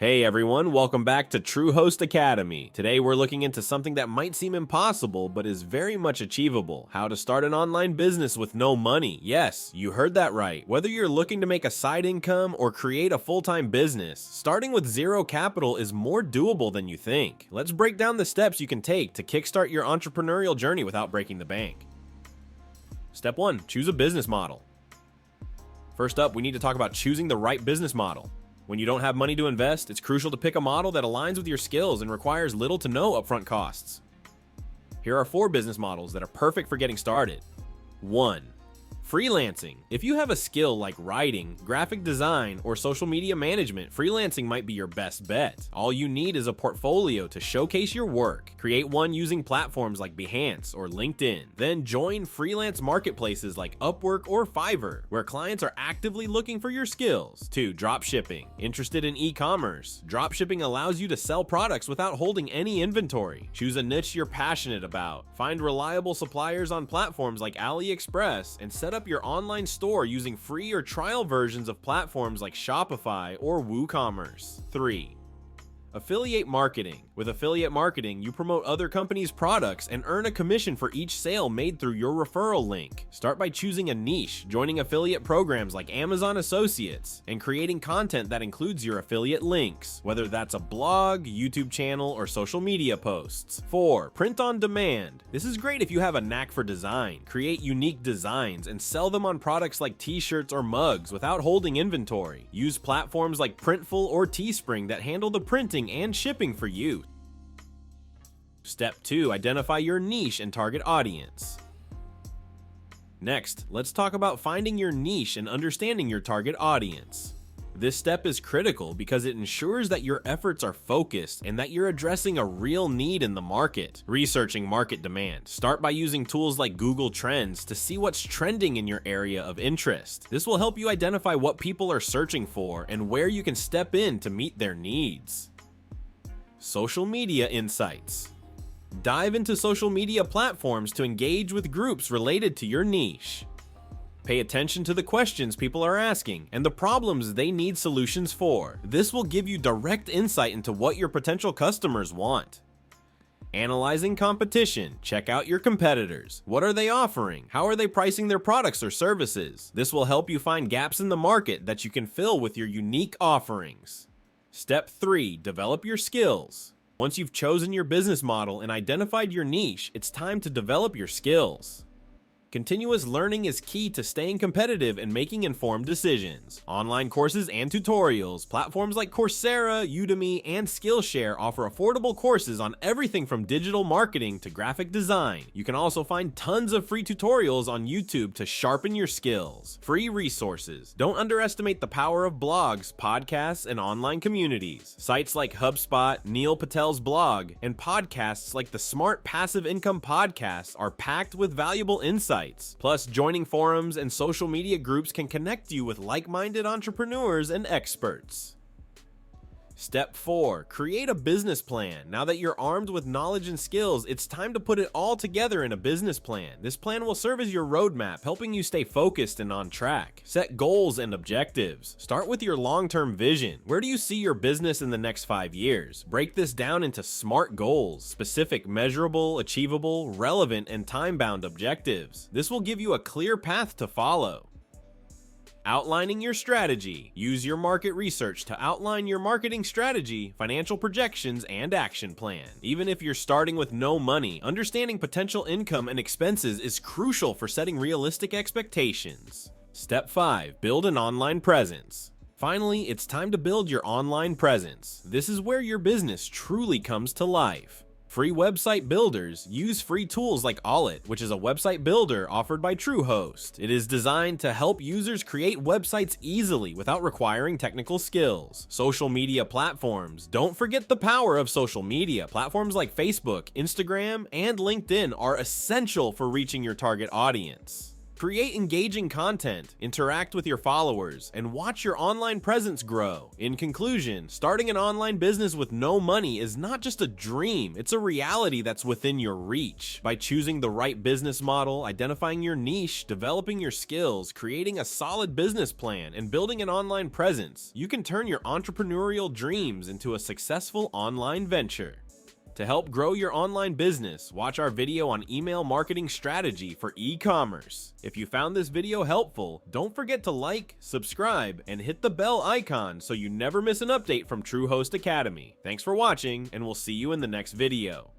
Hey everyone, welcome back to True Host Academy. Today we're looking into something that might seem impossible but is very much achievable. How to start an online business with no money. Yes, you heard that right. Whether you're looking to make a side income or create a full-time business, starting with zero capital is more doable than you think. Let's break down the steps you can take to kickstart your entrepreneurial journey without breaking the bank. Step 1. Choose a business model. First up, we need to talk about choosing the right business model. When you don't have money to invest, it's crucial to pick a model that aligns with your skills and requires little to no upfront costs. Here are 4 business models that are perfect for getting started. 1. Freelancing. If you have a skill like writing, graphic design, or social media management, freelancing might be your best bet. All you need is a portfolio to showcase your work. Create one using platforms like Behance or LinkedIn. Then join freelance marketplaces like Upwork or Fiverr, where clients are actively looking for your skills. 2. Dropshipping. Interested in e-commerce? Dropshipping allows you to sell products without holding any inventory. Choose a niche you're passionate about. Find reliable suppliers on platforms like AliExpress and set up your online store using free or trial versions of platforms like Shopify or WooCommerce. 3. Affiliate marketing. With affiliate marketing, you promote other companies' products and earn a commission for each sale made through your referral link. Start by choosing a niche, joining affiliate programs like Amazon Associates, and creating content that includes your affiliate links, whether that's a blog, YouTube channel, or social media posts. 4. Print on demand. This is great if you have a knack for design. Create unique designs and sell them on products like t-shirts or mugs without holding inventory. Use platforms like Printful or Teespring that handle the printing and shipping for you. Step 2. Identify your niche and target audience. Next, let's talk about finding your niche and understanding your target audience. This step is critical because it ensures that your efforts are focused and that you're addressing a real need in the market. Researching market demand. Start by using tools like Google Trends to see what's trending in your area of interest. This will help you identify what people are searching for and where you can step in to meet their needs. Social media insights. Dive into social media platforms to engage with groups related to your niche. Pay attention to the questions people are asking and the problems they need solutions for. This will give you direct insight into what your potential customers want. Analyzing competition. Check out your competitors. What are they offering? How are they pricing their products or services? This will help you find gaps in the market that you can fill with your unique offerings. Step 3. Develop your skills. Once you've chosen your business model and identified your niche, it's time to develop your skills. Continuous learning is key to staying competitive and making informed decisions. Online courses and tutorials. Platforms like Coursera, Udemy, and Skillshare offer affordable courses on everything from digital marketing to graphic design. You can also find tons of free tutorials on YouTube to sharpen your skills. Free resources. Don't underestimate the power of blogs, podcasts, and online communities. Sites like HubSpot, Neil Patel's blog, and podcasts like the Smart Passive Income Podcast are packed with valuable insights. Plus, joining forums and social media groups can connect you with like-minded entrepreneurs and experts. Step 4. Create a business plan. Now that you're armed with knowledge and skills, it's time to put it all together in a business plan. This plan will serve as your roadmap, helping you stay focused and on track. Set goals and objectives. Start with your long-term vision. Where do you see your business in the next 5 years? Break this down into SMART goals, specific, measurable, achievable, relevant, and time-bound objectives. This will give you a clear path to follow. Outlining your strategy. Use your market research to outline your marketing strategy, financial projections, and action plan. Even if you're starting with no money, understanding potential income and expenses is crucial for setting realistic expectations. Step 5. Build an online presence. Finally, it's time to build your online presence. This is where your business truly comes to life. Free website builders. Use free tools like Allit, which is a website builder offered by TrueHost. It is designed to help users create websites easily without requiring technical skills. Social media platforms. Don't forget the power of social media. Platforms like Facebook, Instagram, and LinkedIn are essential for reaching your target audience. Create engaging content, interact with your followers, and watch your online presence grow. In conclusion, starting an online business with no money is not just a dream, it's a reality that's within your reach. By choosing the right business model, identifying your niche, developing your skills, creating a solid business plan, and building an online presence, you can turn your entrepreneurial dreams into a successful online venture. To help grow your online business, watch our video on email marketing strategy for e-commerce. If you found this video helpful, don't forget to like, subscribe, and hit the bell icon so you never miss an update from Truehost Academy. Thanks for watching, and we'll see you in the next video.